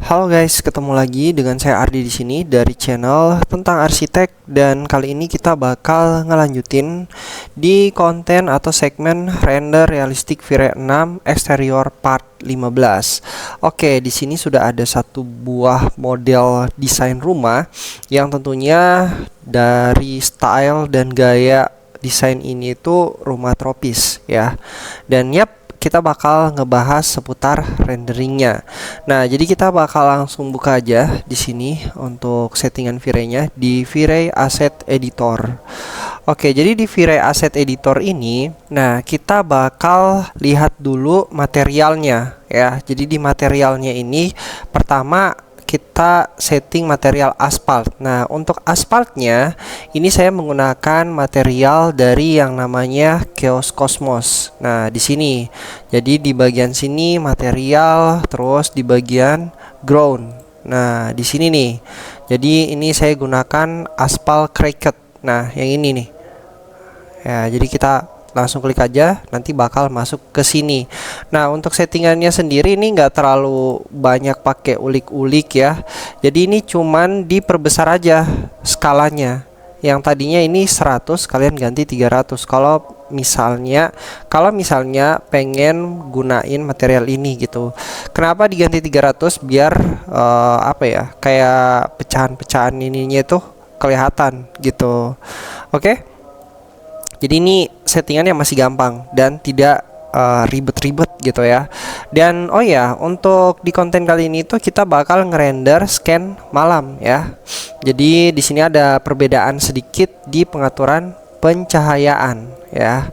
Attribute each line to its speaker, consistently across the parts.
Speaker 1: Halo guys, ketemu lagi dengan saya Ardi di sini dari channel tentang arsitek, dan kali ini kita bakal ngelanjutin di konten atau segmen render realistic V-Ray 6 exterior part 15. Oke, di sini sudah ada satu buah model desain rumah yang tentunya dari style dan gaya desain ini itu rumah tropis ya. Dan kita bakal ngebahas seputar renderingnya. Nah, jadi kita bakal langsung buka aja di sini untuk settingan V-Ray-nya di V-Ray Asset Editor. Oke, jadi di V-Ray Asset Editor ini, nah kita bakal lihat dulu materialnya ya. Jadi di materialnya ini pertama kita setting material aspal. Nah, untuk aspaltnya ini saya menggunakan material dari yang namanya Chaos Cosmos. Nah, di sini. Jadi di bagian sini material, terus di bagian ground. Nah, di sini nih. Jadi ini saya gunakan aspal cracked. Nah, yang ini nih. Ya, jadi kita langsung klik aja, nanti bakal masuk ke sini. Nah, untuk settingannya sendiri ini nggak terlalu banyak pakai ulik-ulik ya. Jadi ini cuman diperbesar aja skalanya. Yang tadinya ini 100 kalian ganti 300. Kalau misalnya pengen gunain material ini gitu. Kenapa diganti 300? Biar apa ya? Kayak pecahan-pecahan ininya itu kelihatan gitu. Oke. Jadi ini settingannya masih gampang dan tidak ribet-ribet gitu ya. Dan oh ya, untuk di konten kali ini tuh kita bakal ngerender scan malam ya. Jadi di sini ada perbedaan sedikit di pengaturan pencahayaan ya.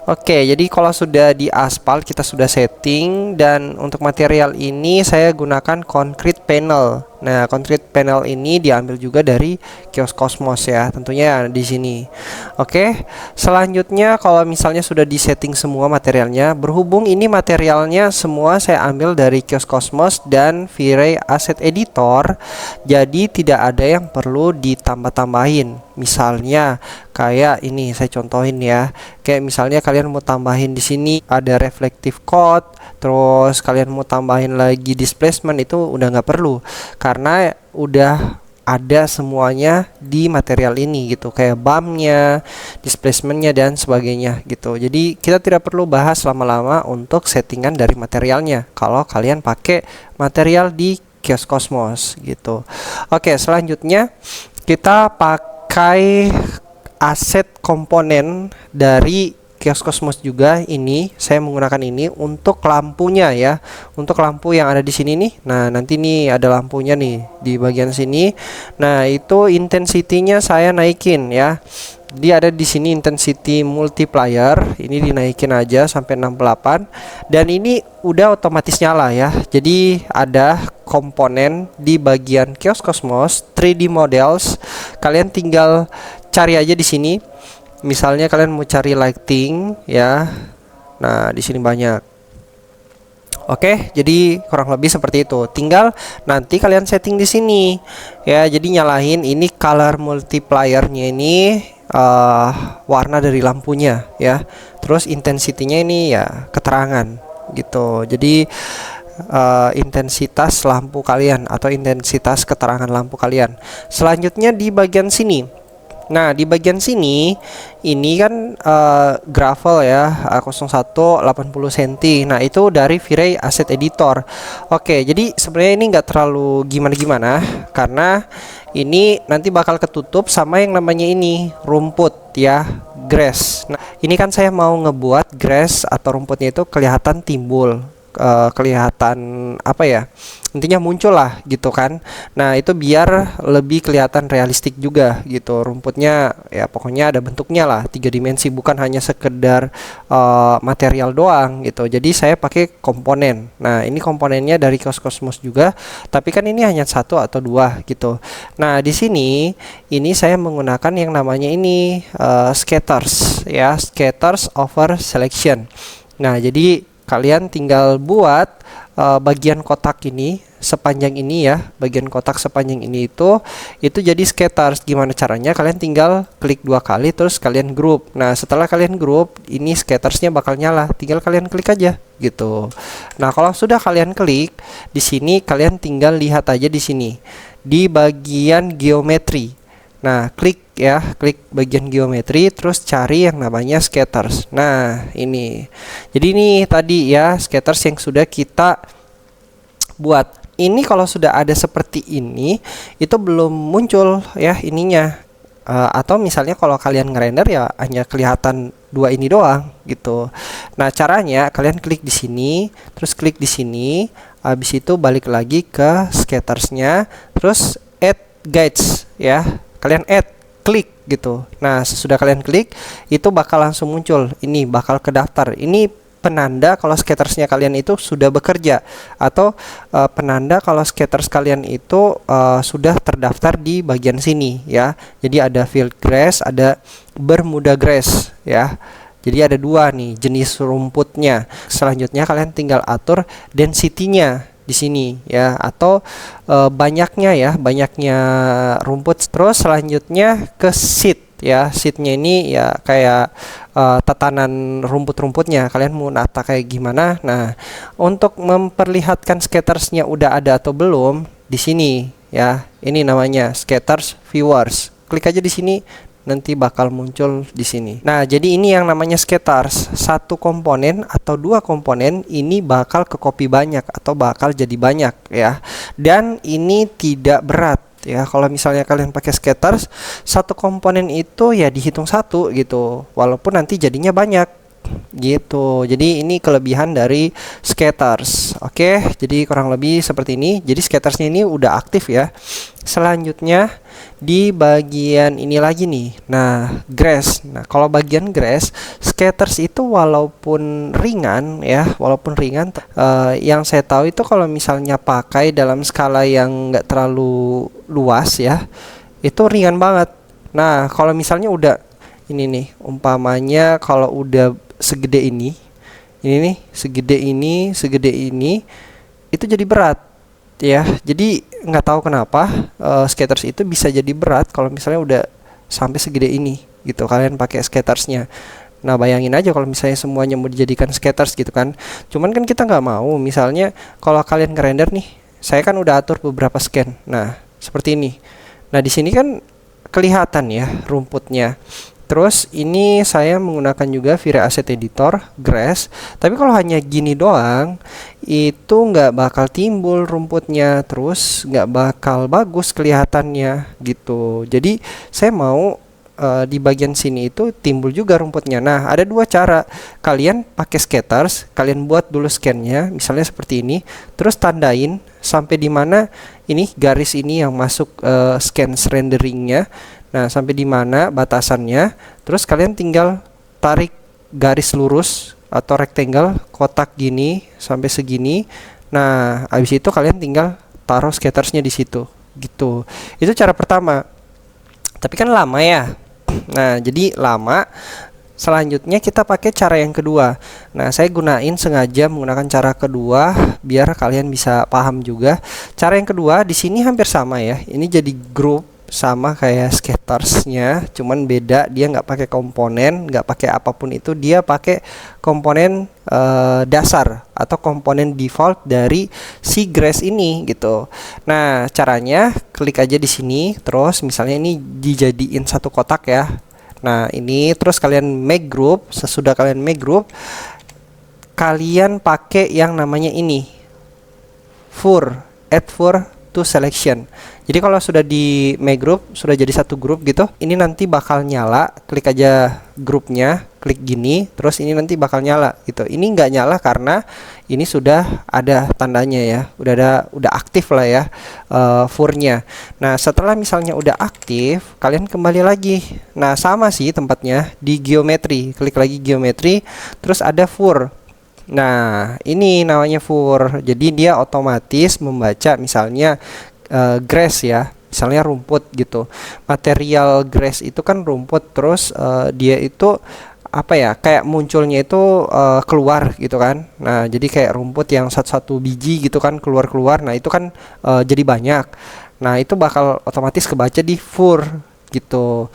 Speaker 1: Oke, jadi kalau sudah di aspal kita sudah setting, dan untuk material ini saya gunakan concrete panel. Nah, concrete panel ini diambil juga dari Chaos Cosmos ya, tentunya di sini. Oke, selanjutnya kalau misalnya sudah di setting semua materialnya, berhubung ini materialnya semua saya ambil dari Chaos Cosmos dan V-Ray Asset Editor, jadi tidak ada yang perlu ditambah-tambahin. Misalnya kayak ini saya contohin ya. Kayak misalnya kalian mau tambahin di sini ada reflective coat, terus kalian mau tambahin lagi displacement, itu udah nggak perlu karena udah ada semuanya di material ini gitu, kayak bumpnya, displacementnya dan sebagainya gitu. Jadi kita tidak perlu bahas lama-lama untuk settingan dari materialnya kalau kalian pakai material di Chaos Cosmos gitu. Oke, selanjutnya kita pakai aset komponen dari Chaos Cosmos juga. Ini saya menggunakan ini untuk lampunya ya, untuk lampu yang ada di sini nih. Nah, nanti nih ada lampunya nih di bagian sini. Nah, itu intensity-nya saya naikin ya. Dia ada di sini intensity multiplier, ini dinaikin aja sampai 68, dan ini udah otomatis nyala ya. Jadi ada komponen di bagian Chaos Cosmos 3D models, kalian tinggal cari aja di sini. Misalnya kalian mau cari lighting ya. Nah, di sini banyak. Oke, jadi kurang lebih seperti itu. Tinggal nanti kalian setting di sini ya. Jadi nyalain ini color multipliernya ini warna dari lampunya ya. Terus intensity-nya ini ya keterangan gitu. Jadi intensitas lampu kalian atau intensitas keterangan lampu kalian. Selanjutnya di bagian sini. Nah, di bagian sini ini kan gravel ya, 01 80 cm. Nah, itu dari V-Ray Asset Editor. Oke, jadi sebenarnya ini nggak terlalu gimana-gimana karena ini nanti bakal ketutup sama yang namanya ini rumput ya, grass. Nah, ini kan saya mau ngebuat grass atau rumputnya itu kelihatan timbul, kelihatan apa ya, intinya muncul lah gitu kan. Nah, itu biar lebih kelihatan realistik juga gitu. Rumputnya ya pokoknya ada bentuknya lah, 3 dimensi, bukan hanya sekedar material doang gitu. Jadi saya pakai komponen. Nah, ini komponennya dari Chaos Cosmos juga, tapi kan ini hanya 1 atau 2 gitu. Nah, di sini ini saya menggunakan yang namanya ini scatters ya, scatters over selection. Nah, jadi kalian tinggal buat bagian kotak ini sepanjang ini ya, bagian kotak sepanjang ini itu jadi scatters. Gimana caranya? Kalian tinggal klik 2 kali terus kalian group. Nah, setelah kalian group, ini scattersnya bakal nyala. Tinggal kalian klik aja gitu. Nah, kalau sudah kalian klik di sini, kalian tinggal lihat aja di sini di bagian geometri. Nah, klik ya, klik bagian geometri, terus cari yang namanya scatters. Nah, ini. Jadi ini tadi ya scatters yang sudah kita buat. Ini kalau sudah ada seperti ini, itu belum muncul ya ininya. Atau misalnya kalau kalian ngerender ya hanya kelihatan dua ini doang gitu. Nah, caranya kalian klik di sini, terus klik di sini, habis itu balik lagi ke scattersnya, terus add guides ya. Kalian add, klik gitu. Nah, sesudah kalian klik, itu bakal langsung muncul. Ini bakal kedaftar. Ini penanda kalau scattersnya kalian itu sudah bekerja, atau penanda kalau scatters kalian itu sudah terdaftar di bagian sini ya. Jadi ada field grass, ada Bermuda grass ya. Jadi ada dua nih jenis rumputnya. Selanjutnya kalian tinggal atur density-nya di sini ya, atau banyaknya rumput. Terus selanjutnya ke seed ya. Seednya ini ya kayak tatanan rumput-rumputnya, kalian mau nata kayak gimana. Nah, untuk memperlihatkan scattersnya udah ada atau belum, di sini ya, ini namanya scatters viewers. Klik aja di sini, nanti bakal muncul di sini. Nah, jadi ini yang namanya scatters. Satu komponen atau dua komponen ini bakal ke copy banyak atau bakal jadi banyak ya. Dan ini tidak berat ya. Kalau misalnya kalian pakai scatters, satu komponen itu ya dihitung satu gitu. Walaupun nanti jadinya banyak gitu. Jadi ini kelebihan dari scatters. Oke, jadi kurang lebih seperti ini. Jadi scattersnya ini udah aktif ya. Selanjutnya di bagian ini lagi nih. Nah, grass. Nah, kalau bagian grass, scatters itu walaupun ringan ya, yang saya tahu itu kalau misalnya pakai dalam skala yang enggak terlalu luas ya, itu ringan banget. Nah, kalau misalnya udah ini nih, umpamanya kalau udah segede ini nih, segede ini, itu jadi berat ya. Jadi nggak tahu kenapa scatters itu bisa jadi berat kalau misalnya udah sampai segede ini gitu, kalian pakai scattersnya. Nah, bayangin aja kalau misalnya semuanya mau dijadikan scatters gitu kan. Cuman kan kita nggak mau. Misalnya kalau kalian ngerender nih, saya kan udah atur beberapa scan. Nah, seperti ini. Nah, di sini kan kelihatan ya rumputnya. Terus ini saya menggunakan juga V-Ray Asset Editor, Grass. Tapi kalau hanya gini doang, itu nggak bakal timbul rumputnya. Terus nggak bakal bagus kelihatannya gitu. Jadi saya mau di bagian sini itu timbul juga rumputnya. Nah, ada dua cara. Kalian pakai scatters, kalian buat dulu scan-nya, misalnya seperti ini. Terus tandain sampai di mana ini garis ini yang masuk scan renderingnya. Nah, sampai di mana batasannya, terus kalian tinggal tarik garis lurus atau rectangle kotak gini sampai segini. Nah, habis itu kalian tinggal taruh scattersnya di situ gitu. Itu cara pertama. Tapi kan lama ya. Nah, jadi lama. Selanjutnya kita pakai cara yang kedua. Nah, saya gunain sengaja menggunakan cara kedua biar kalian bisa paham juga. Cara yang kedua di sini hampir sama ya. Ini jadi grup sama kayak scattersnya, cuman beda, dia nggak pakai komponen, nggak pakai apapun itu, dia pakai komponen dasar atau komponen default dari si grass ini gitu. Nah, caranya klik aja di sini, terus misalnya ini dijadiin satu kotak ya. Nah, ini terus kalian make group. Sesudah kalian make group, kalian pakai yang namanya ini, add fur to selection. Jadi kalau sudah di make group, sudah jadi satu grup gitu, ini nanti bakal nyala. Klik aja grupnya, klik gini, terus ini nanti bakal nyala gitu. Ini nggak nyala karena ini sudah ada tandanya ya, udah aktif lah ya furnya. Nah, setelah misalnya udah aktif, kalian kembali lagi. Nah, sama sih tempatnya di geometri, klik lagi geometri, terus ada fur. Nah, ini namanya fur. Jadi dia otomatis membaca misalnya grass ya, misalnya rumput gitu. Material grass itu kan rumput, terus dia itu apa ya, kayak munculnya itu keluar gitu kan. Nah, jadi kayak rumput yang satu-satu biji gitu kan keluar-keluar. Nah, itu kan jadi banyak. Nah, itu bakal otomatis kebaca di fur gitu.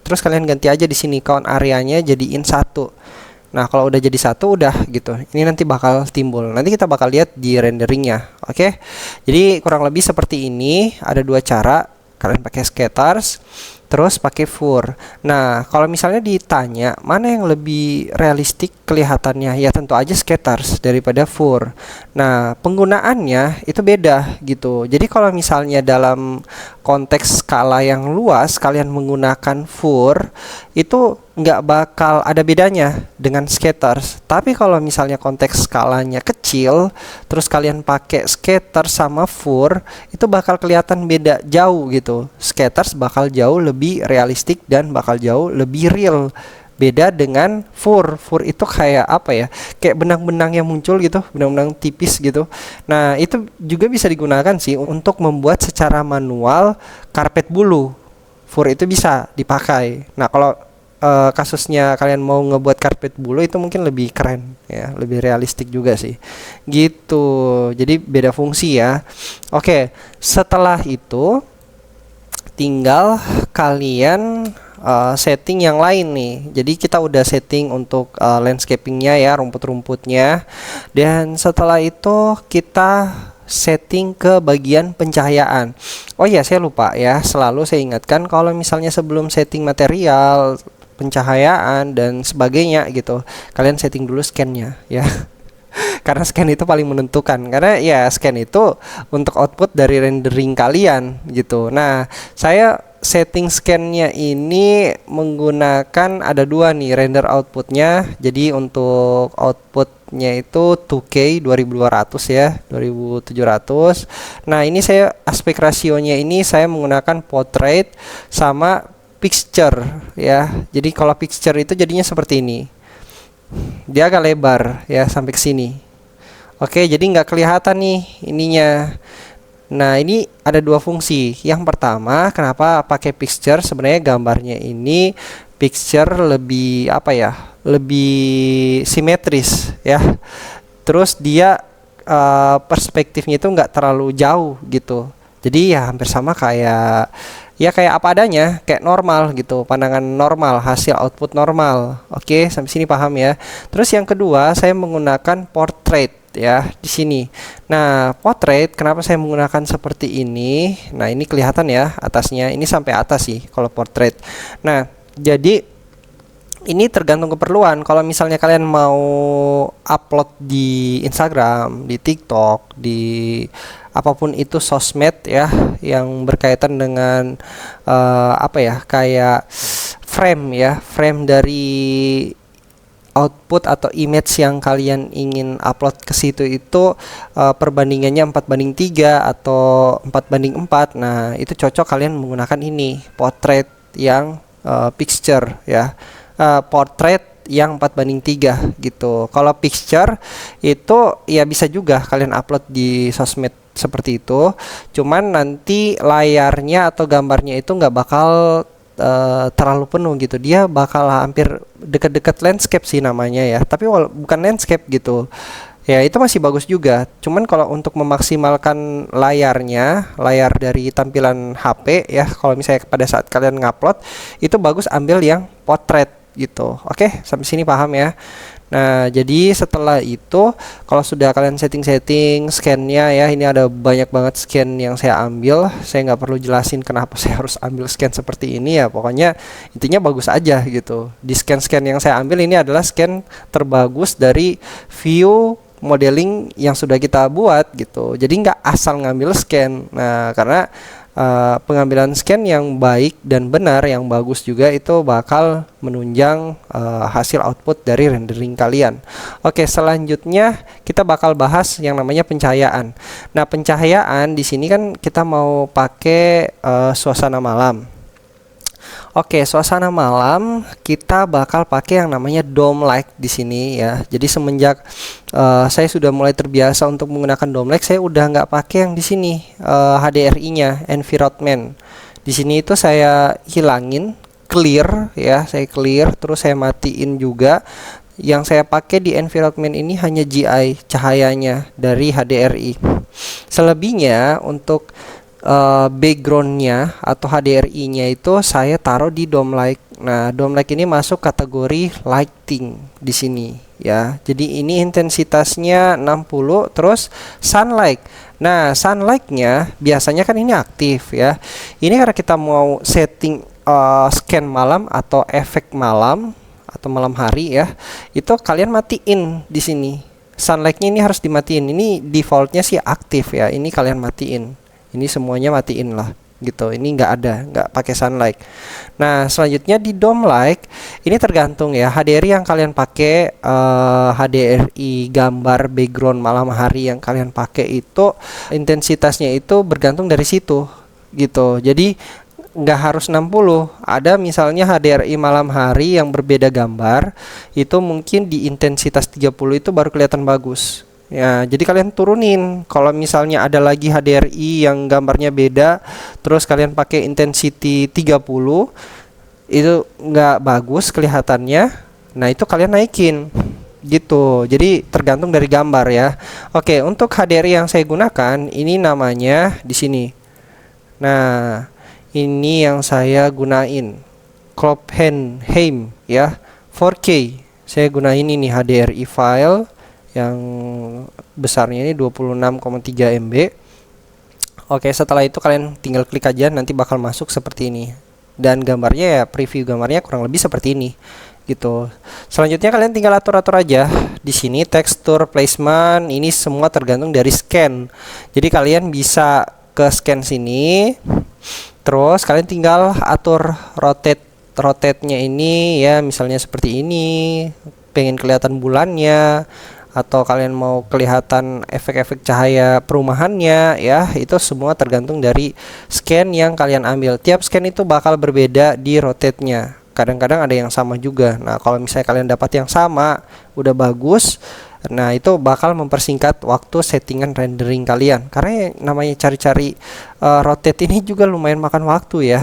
Speaker 1: Terus kalian ganti aja di sini count areanya jadiin 1. Nah, kalau udah jadi satu udah gitu. Ini nanti bakal timbul. Nanti kita bakal lihat di renderingnya. Oke. Jadi kurang lebih seperti ini. Ada dua cara. Kalian pakai Scatters, terus pakai Fur. Nah, kalau misalnya ditanya mana yang lebih realistik kelihatannya, ya tentu aja Scatters daripada Fur. Nah, penggunaannya itu beda gitu. Jadi kalau misalnya dalam konteks skala yang luas kalian menggunakan Fur, itu nggak bakal ada bedanya dengan Scatters. Tapi kalau misalnya konteks skalanya kecil, terus kalian pakai Scatters sama Fur, itu bakal kelihatan beda jauh gitu. Scatters bakal jauh lebih realistik dan bakal jauh lebih real. Beda dengan Fur. Fur itu kayak apa ya? Kayak benang-benang yang muncul gitu, benang-benang tipis gitu. Nah, itu juga bisa digunakan sih untuk membuat secara manual karpet bulu. Fur itu bisa dipakai. Nah, kalau kasusnya kalian mau ngebuat karpet bulu itu mungkin lebih keren ya, lebih realistik juga sih. Gitu. Jadi beda fungsi ya. Oke, setelah itu tinggal kalian setting yang lain nih. Jadi kita udah setting untuk landscapingnya ya, rumput-rumputnya. Dan setelah itu kita setting ke bagian pencahayaan. Oh ya, saya lupa ya. Selalu saya ingatkan kalau misalnya sebelum setting material, pencahayaan dan sebagainya gitu, kalian setting dulu scan-nya ya. Karena scan itu paling menentukan, karena ya scan itu untuk output dari rendering kalian gitu. Nah, saya setting scan-nya ini menggunakan ada dua nih render outputnya. Jadi untuk outputnya itu 2K 2200 ya, 2700. Nah, ini saya aspek rasionya ini saya menggunakan portrait sama picture ya. Jadi kalau picture itu jadinya seperti ini. Dia agak lebar ya sampai ke sini. Oke, jadi nggak kelihatan nih ininya. Nah, ini ada dua fungsi. Yang pertama, kenapa pakai picture? Sebenarnya gambarnya ini picture lebih apa ya? Lebih simetris ya. Terus dia perspektifnya itu nggak terlalu jauh gitu. Jadi ya hampir sama kayak ya kayak apa adanya, kayak normal gitu, pandangan normal, hasil output normal. Oke, sampai sini paham ya. Terus yang kedua, saya menggunakan portrait ya di sini. Nah, portrait kenapa saya menggunakan seperti ini? Nah, ini kelihatan ya atasnya. Ini sampai atas sih kalau portrait. Nah, jadi ini tergantung keperluan. Kalau misalnya kalian mau upload di Instagram, di TikTok, di apapun itu sosmed ya yang berkaitan dengan apa ya, kayak frame ya, frame dari output atau image yang kalian ingin upload ke situ itu perbandingannya 4:3 atau 4:4. Nah, itu cocok kalian menggunakan ini, portrait yang picture ya. Portrait yang 4:3 gitu. Kalau picture itu ya bisa juga kalian upload di sosmed seperti itu. Cuman nanti layarnya atau gambarnya itu nggak bakal terlalu penuh gitu. Dia bakal hampir dekat-dekat landscape sih namanya ya. Tapi bukan landscape gitu. Ya itu masih bagus juga. Cuman kalau untuk memaksimalkan layarnya, layar dari tampilan HP ya, kalau misalnya pada saat kalian ngupload itu bagus ambil yang portrait gitu. Oke, sampai sini paham ya. Nah, jadi setelah itu kalau sudah kalian setting-setting scan-nya ya, ini ada banyak banget scan yang saya ambil. Saya nggak perlu jelasin kenapa saya harus ambil scan seperti ini ya. Pokoknya intinya bagus aja gitu. Di scan-scan yang saya ambil ini adalah scan terbagus dari view modeling yang sudah kita buat gitu. Jadi nggak asal ngambil scan. Nah, karena pengambilan scan yang baik dan benar, yang bagus juga itu bakal menunjang hasil output dari rendering kalian. Oke, selanjutnya kita bakal bahas yang namanya pencahayaan. Nah, pencahayaan di sini kan kita mau pakai suasana malam. Oke, suasana malam kita bakal pakai yang namanya dome light di sini ya. Jadi semenjak saya sudah mulai terbiasa untuk menggunakan dome light, saya udah nggak pakai yang di sini HDRI-nya, environment. Di sini itu saya hilangin, clear ya, saya clear, terus saya matiin juga. Yang saya pakai di environment ini hanya GI cahayanya dari HDRI. Selebihnya untuk backgroundnya atau HDRI-nya itu saya taruh di dome light. Nah, dome light ini masuk kategori lighting di sini ya. Jadi ini intensitasnya 60, terus sunlight. Nah, sunlight-nya biasanya kan ini aktif ya. Ini karena kita mau setting scan malam atau efek malam atau malam hari ya. Itu kalian matiin di sini. Sunlight-nya ini harus dimatiin. Ini defaultnya sih aktif ya. Ini kalian matiin. Ini semuanya matiin lah gitu. Ini nggak pakai sunlight. Nah, selanjutnya di dome light ini tergantung ya HDRI yang kalian pakai. HDRI gambar background malam hari yang kalian pakai itu intensitasnya itu bergantung dari situ gitu. Jadi nggak harus 60. Ada misalnya HDRI malam hari yang berbeda gambar, itu mungkin di intensitas 30 itu baru kelihatan bagus. Ya, jadi kalian turunin. Kalau misalnya ada lagi HDRI yang gambarnya beda, terus kalian pakai intensity 30, itu nggak bagus kelihatannya. Nah, itu kalian naikin gitu. Jadi tergantung dari gambar ya. Oke, untuk HDRI yang saya gunakan ini namanya di sini. Nah, ini yang saya gunain Kloppenheim ya, 4K. Saya gunain ini HDRI file yang besarnya ini 26,3 MB. Oke, setelah itu kalian tinggal klik aja, nanti bakal masuk seperti ini. Dan gambarnya ya, preview gambarnya kurang lebih seperti ini gitu. Selanjutnya kalian tinggal atur-atur aja. Di sini tekstur placement ini semua tergantung dari scan. Jadi kalian bisa ke scan sini. Terus kalian tinggal atur rotate-nya ini ya, misalnya seperti ini. Pengen kelihatan bulannya, atau kalian mau kelihatan efek-efek cahaya perumahannya ya, itu semua tergantung dari scan yang kalian ambil. Tiap scan itu bakal berbeda di rotate-nya. Kadang-kadang ada yang sama juga. Nah, kalau misalnya kalian dapat yang sama udah bagus, nah itu bakal mempersingkat waktu settingan rendering kalian. Karena yang namanya cari-cari rotate ini juga lumayan makan waktu ya.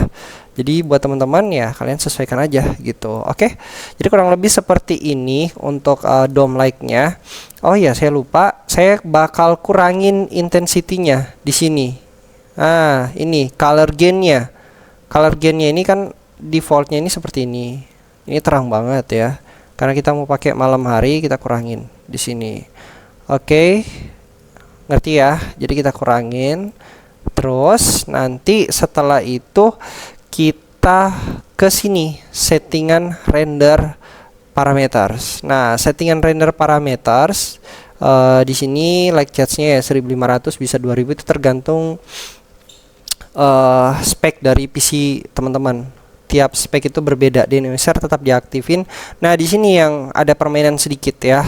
Speaker 1: Jadi buat teman-teman ya kalian sesuaikan aja gitu. Oke. Jadi kurang lebih seperti ini untuk dome light-nya. Oh iya, saya lupa. Saya bakal kurangin intensity-nya di sini. Nah, ini color gain-nya. Color gain-nya ini kan default-nya ini seperti ini. Ini terang banget ya. Karena kita mau pakai malam hari, kita kurangin di sini. Oke. Ngerti ya? Jadi kita kurangin. Terus nanti setelah itu kita ke sini settingan render parameters. Nah, settingan render parameters di sini light charge-nya ya 1500 bisa 2000, itu tergantung spek dari PC teman-teman. Tiap spek itu berbeda. Di Indonesia tetap diaktifin. Nah, di sini yang ada permainan sedikit ya.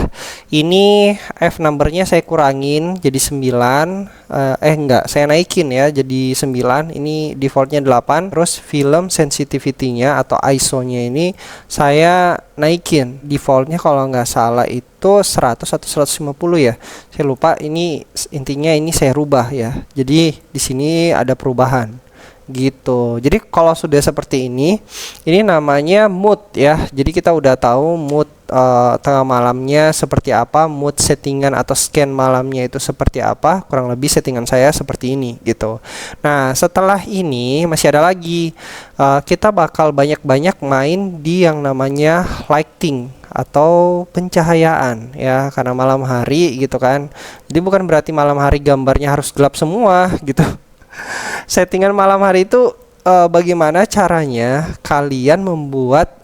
Speaker 1: Ini F numbernya saya kurangin jadi 9. Enggak, saya naikin ya jadi 9. Ini defaultnya 8. Terus film sensitivity-nya atau ISO-nya ini saya naikin. Defaultnya kalau nggak salah itu 100 atau 150 ya. Saya lupa, ini intinya ini saya rubah ya. Jadi di sini ada perubahan gitu. Jadi kalau sudah seperti ini namanya mood ya. Jadi kita udah tahu mood tengah malamnya seperti apa, mood settingan atau scan malamnya itu seperti apa. Kurang lebih settingan saya seperti ini gitu. Nah, setelah ini masih ada lagi, kita bakal banyak-banyak main di yang namanya lighting atau pencahayaan ya, karena malam hari gitu kan. Jadi bukan berarti malam hari gambarnya harus gelap semua gitu. Settingan malam hari itu bagaimana caranya kalian membuat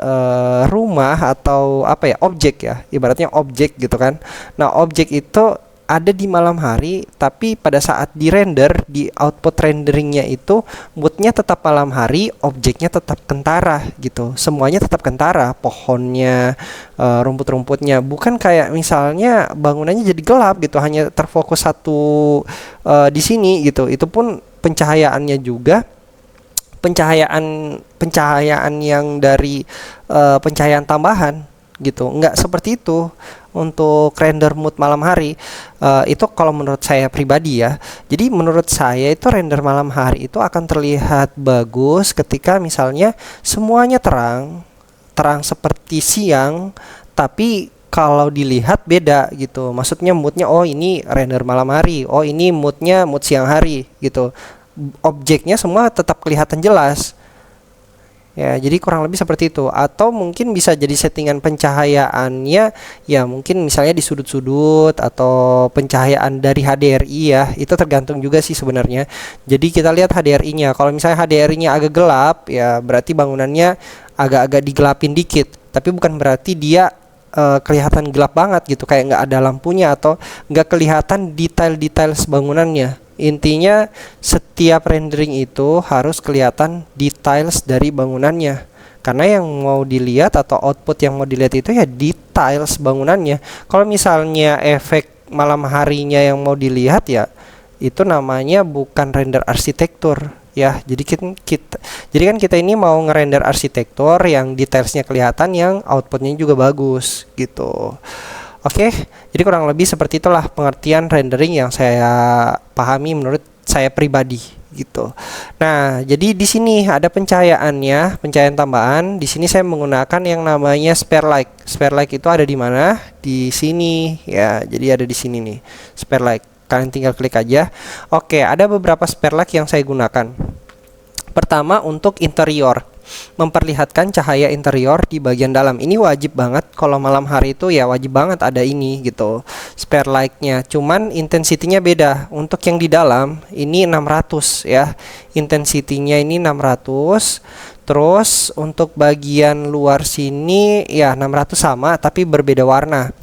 Speaker 1: rumah atau apa ya, objek ya, ibaratnya objek gitu kan. Nah, objek itu ada di malam hari, tapi pada saat di render, di output renderingnya itu moodnya tetap malam hari, objeknya tetap kentara gitu, semuanya tetap kentara, pohonnya, rumput-rumputnya, bukan kayak misalnya bangunannya jadi gelap gitu, hanya terfokus satu di sini gitu. Itu pun pencahayaannya juga pencahayaan yang dari pencahayaan tambahan gitu, nggak seperti itu untuk render mood malam hari. Itu kalau menurut saya pribadi ya. Jadi menurut saya itu render malam hari itu akan terlihat bagus ketika misalnya semuanya terang seperti siang, tapi kalau dilihat beda gitu. Maksudnya moodnya, oh ini render malam hari, oh ini moodnya mood siang hari gitu. objeknya semua tetap kelihatan jelas. Ya, jadi kurang lebih seperti itu. Atau mungkin bisa jadi settingan pencahayaannya, ya mungkin misalnya di sudut-sudut atau pencahayaan dari HDRI ya. Itu tergantung juga sih sebenarnya. Jadi kita lihat HDRI-nya. Kalau misalnya HDRI-nya agak gelap, ya berarti bangunannya agak-agak digelapin dikit. Tapi bukan berarti dia kelihatan gelap banget gitu, kayak nggak ada lampunya atau nggak kelihatan detail-detail bangunannya. Intinya setiap rendering itu harus kelihatan details dari bangunannya, karena yang mau dilihat atau output yang mau dilihat itu ya details bangunannya. Kalau misalnya efek malam harinya yang mau dilihat, ya itu namanya bukan render arsitektur ya. Jadi kan kita ini mau ngerender arsitektur yang detailsnya kelihatan, yang outputnya juga bagus gitu. Oke, jadi kurang lebih seperti itulah pengertian rendering yang saya pahami menurut saya pribadi gitu. Nah, jadi di sini ada pencahayaannya, pencahayaan tambahan. Di sini saya menggunakan yang namanya spare light. Spare light itu ada di mana? Di sini ya. Jadi ada di sini nih, spare light. Kalian tinggal klik aja. Oke, ada beberapa spare light yang saya gunakan. Pertama, untuk interior, memperlihatkan cahaya interior di bagian dalam. Ini wajib banget kalau malam hari itu, ya wajib banget ada ini gitu, spare light-nya. Cuman intensitinya beda. Untuk yang di dalam ini 600 ya. Intensitinya ini 600. Terus untuk bagian luar sini ya 600 sama tapi berbeda warna.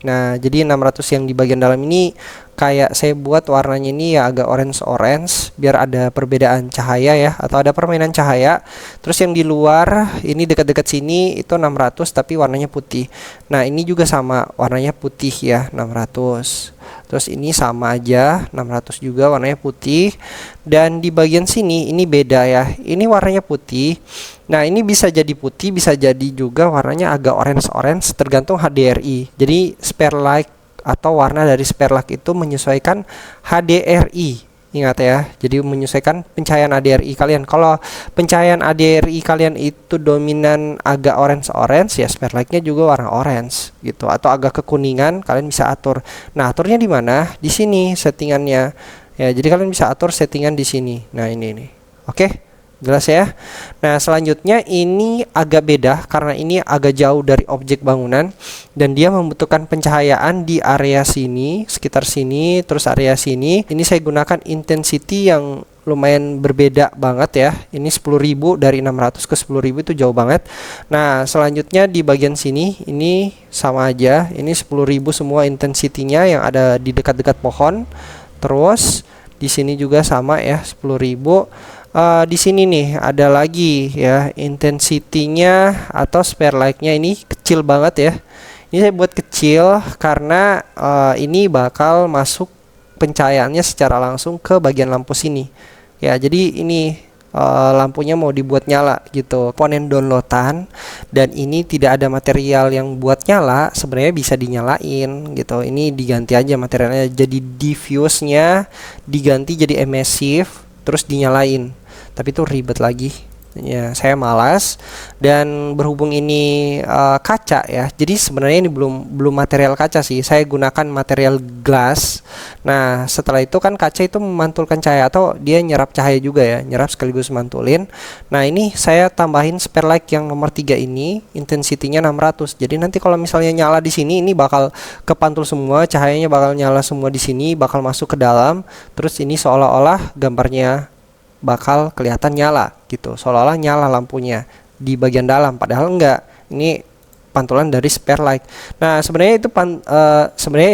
Speaker 1: Nah, jadi 600 yang di bagian dalam ini kayak saya buat warnanya ini ya agak orange biar ada perbedaan cahaya ya, atau ada permainan cahaya. Terus yang di luar ini dekat-dekat sini itu 600 tapi warnanya putih. Nah, ini juga sama warnanya putih ya, 600. Terus ini sama aja 600 juga warnanya putih. Dan di bagian sini ini beda ya, ini warnanya putih. Nah, ini bisa jadi putih, bisa jadi juga warnanya agak orange tergantung HDRI. Jadi spare light atau warna dari spare light itu menyesuaikan HDRI. Ingat ya, jadi menyesuaikan pencahayaan HDRI kalian. Kalau pencahayaan HDRI kalian itu dominan agak orange ya spare light-nya juga warna orange gitu, atau agak kekuningan kalian bisa atur. Nah, aturnya di mana? Di sini settingannya. Ya, jadi kalian bisa atur settingan di sini. Nah, ini nih. Oke. Jelas ya. Nah, selanjutnya ini agak beda karena ini agak jauh dari objek bangunan dan dia membutuhkan pencahayaan di area sini, sekitar sini, terus area sini. Ini saya gunakan intensity yang lumayan berbeda banget ya. Ini 10.000, dari 600 ke 10.000 itu jauh banget. Nah, selanjutnya di bagian sini ini sama aja. Ini 10.000 semua intensitinya yang ada di dekat-dekat pohon. Terus di sini juga sama ya, 10.000. Di sini nih ada lagi ya, intensitinya atau spare light-nya ini kecil banget ya. Ini saya buat kecil karena ini bakal masuk pencahayaannya secara langsung ke bagian lampu sini. Ya, jadi ini lampunya mau dibuat nyala gitu. Komponen downloadan dan ini tidak ada material yang buat nyala, sebenarnya bisa dinyalain gitu. Ini diganti aja materialnya, jadi diffuse-nya diganti jadi emissive terus dinyalain. Tapi itu ribet lagi ya, saya malas. Dan berhubung ini kaca ya, jadi sebenarnya ini belum material kaca sih, saya gunakan material glass. Nah, setelah itu kan kaca itu memantulkan cahaya atau dia nyerap cahaya juga ya, nyerap sekaligus mantulin. Nah, ini saya tambahin spare light yang nomor 3 ini, intensitinya 600. Jadi nanti kalau misalnya nyala di sini, ini bakal kepantul semua, cahayanya bakal nyala semua di sini, bakal masuk ke dalam. Terus ini seolah-olah gambarnya bakal kelihatan nyala gitu, seolah-olah nyala lampunya di bagian dalam, padahal enggak. Ini pantulan dari spare light. Nah, sebenarnya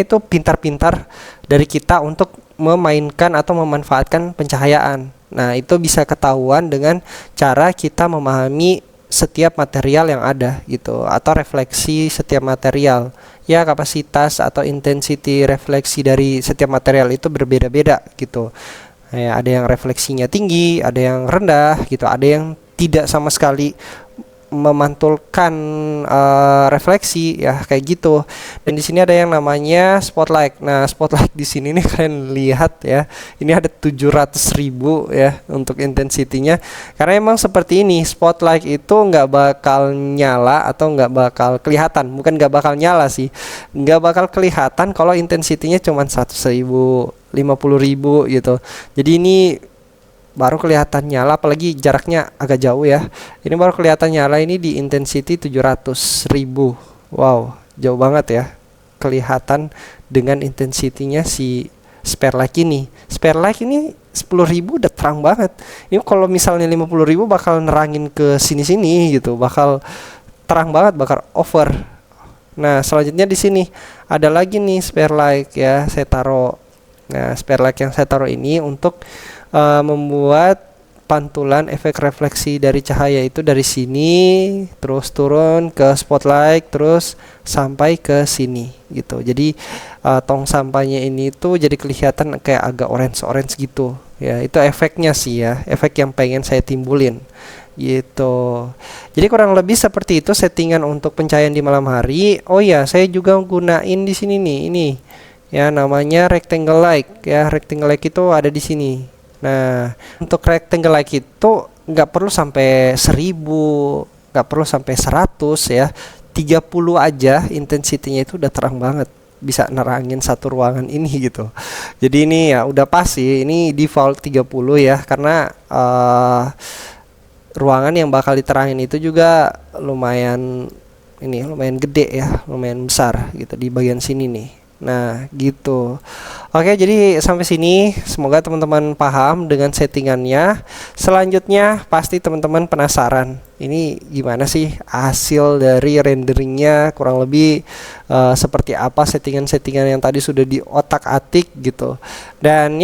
Speaker 1: itu pintar-pintar dari kita untuk memainkan atau memanfaatkan pencahayaan. Nah, itu bisa ketahuan dengan cara kita memahami setiap material yang ada gitu, atau refleksi setiap material. Ya, kapasitas atau intensity refleksi dari setiap material itu berbeda-beda gitu. Ya, ada yang refleksinya tinggi, ada yang rendah gitu, ada yang tidak sama sekali memantulkan refleksi ya, kayak gitu. Dan di sini ada yang namanya spotlight. Nah, spotlight di sini nih kalian lihat ya, ini ada 700.000 ya untuk intensitinya. Karena emang seperti ini, spotlight itu nggak bakal nyala atau nggak bakal kelihatan, bukan nggak bakal nyala sih, nggak bakal kelihatan kalau intensitinya cuma 100.000, 50.000 gitu. Jadi ini baru kelihatan nyala, apalagi jaraknya agak jauh ya. Ini baru kelihatan nyala ini di intensity 700.000. Wow, jauh banget ya kelihatan dengan intensitinya si spare light ini. Spare light ini 10.000 udah terang banget. Ini kalau misalnya 50.000 bakal nerangin ke sini-sini gitu, bakal terang banget, bakal over. Nah, selanjutnya di sini ada lagi nih spare light ya, saya taruh. Nah, spare light yang saya taruh ini untuk membuat pantulan efek refleksi dari cahaya itu dari sini terus turun ke spotlight terus sampai ke sini gitu. Jadi tong sampahnya ini tuh jadi kelihatan kayak agak orange gitu ya. Itu efeknya sih ya, efek yang pengen saya timbulin gitu. Jadi kurang lebih seperti itu settingan untuk pencahayaan di malam hari. Oh ya, saya juga gunain di sini nih, ini ya namanya rectangle light ya. Rectangle light itu ada di sini. Nah, untuk rectangle light itu nggak perlu sampai 1000, nggak perlu sampai 100 ya. 30 aja intensitinya itu udah terang banget, bisa nerangin satu ruangan ini gitu. Jadi ini ya udah pas sih, ini default 30 ya, karena ruangan yang bakal diterangin itu juga lumayan lumayan gede ya, lumayan besar gitu di bagian sini nih. Nah gitu. Oke, jadi sampai sini semoga teman-teman paham dengan settingannya. Selanjutnya pasti teman-teman penasaran, ini gimana sih hasil dari renderingnya, kurang lebih seperti apa settingan-settingan yang tadi sudah di otak-atik gitu. Dan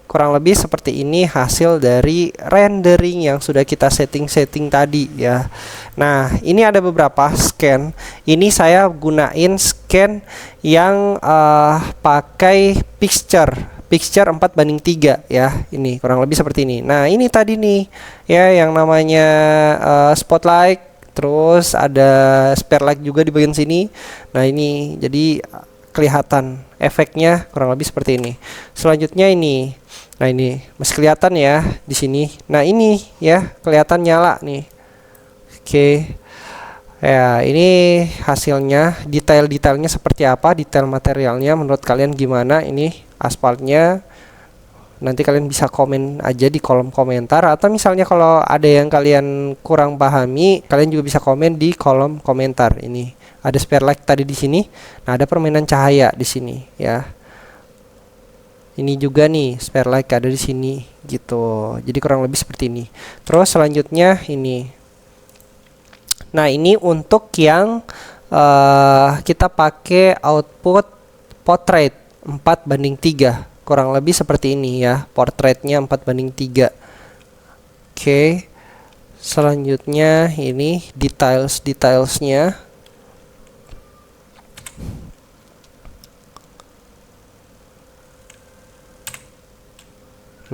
Speaker 1: kurang lebih seperti ini hasil dari rendering yang sudah kita setting tadi ya. Nah, ini ada beberapa scan. Ini saya gunain scan yang pakai picture 4:3 ya. Ini kurang lebih seperti ini. Nah, ini tadi nih ya yang namanya spotlight, terus ada spare light juga di bagian sini. Nah, ini jadi kelihatan efeknya kurang lebih seperti ini. Selanjutnya ini. Nah, ini masih kelihatan ya di sini. Nah, ini ya kelihatan nyala nih. Oke. Ya, ini hasilnya, detail-detailnya seperti apa, detail materialnya menurut kalian gimana ini aspalnya. Nanti kalian bisa komen aja di kolom komentar, atau misalnya kalau ada yang kalian kurang pahami, kalian juga bisa komen di kolom komentar. Ini ada spare light tadi di sini. Nah, ada permainan cahaya di sini ya. Ini juga nih spare light ada di sini gitu. Jadi kurang lebih seperti ini. Terus selanjutnya ini. Nah, ini untuk yang kita pakai output portrait 4:3. Kurang lebih seperti ini ya. Portraitnya 4:3. Oke. Selanjutnya ini detailsnya.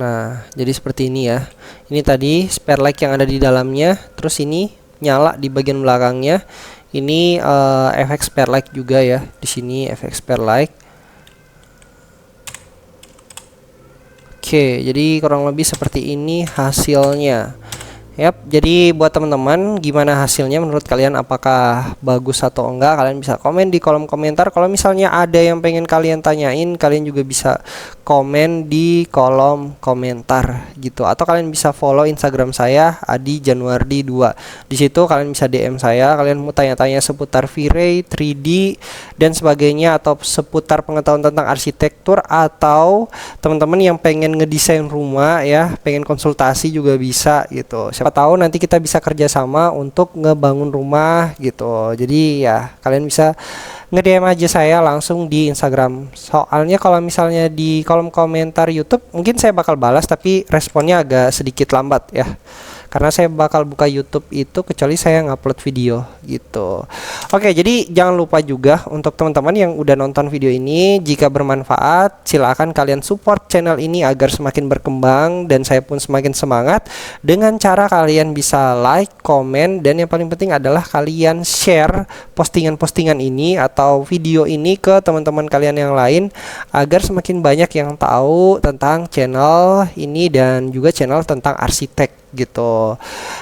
Speaker 1: Nah, jadi seperti ini ya. Ini tadi spare light yang ada di dalamnya, terus ini nyala di bagian belakangnya. Ini efek spare light juga ya. Di sini efek spare light. Oke, jadi kurang lebih seperti ini hasilnya. Yap, jadi buat teman-teman gimana hasilnya menurut kalian, apakah bagus atau enggak, kalian bisa komen di kolom komentar. Kalau misalnya ada yang pengen kalian tanyain, kalian juga bisa komen di kolom komentar gitu, atau kalian bisa follow Instagram saya Adi Januardi 2. Di situ kalian bisa DM saya, kalian mau tanya-tanya seputar V-Ray, 3D dan sebagainya, atau seputar pengetahuan tentang arsitektur, atau teman-teman yang pengen ngedesain rumah ya, pengen konsultasi juga bisa gitu. Siapa tahu nanti kita bisa kerjasama untuk ngebangun rumah gitu. Jadi ya kalian bisa nge-DM aja saya langsung di Instagram. Soalnya kalau misalnya di kolom komentar YouTube mungkin saya bakal balas, tapi responnya agak sedikit lambat ya, karena saya bakal buka YouTube itu kecuali saya ngupload video gitu. Oke, jadi jangan lupa juga untuk teman-teman yang udah nonton video ini, jika bermanfaat silakan kalian support channel ini agar semakin berkembang dan saya pun semakin semangat dengan cara kalian bisa like, komen, dan yang paling penting adalah kalian share postingan-postingan ini atau video ini ke teman-teman kalian yang lain agar semakin banyak yang tahu tentang channel ini dan juga channel tentang arsitek gitu.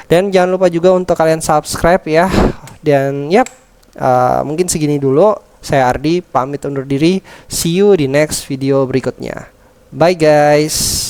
Speaker 1: Dan jangan lupa juga untuk kalian subscribe ya. Dan mungkin segini dulu. Saya Ardi pamit undur diri. See you di next video berikutnya. Bye guys.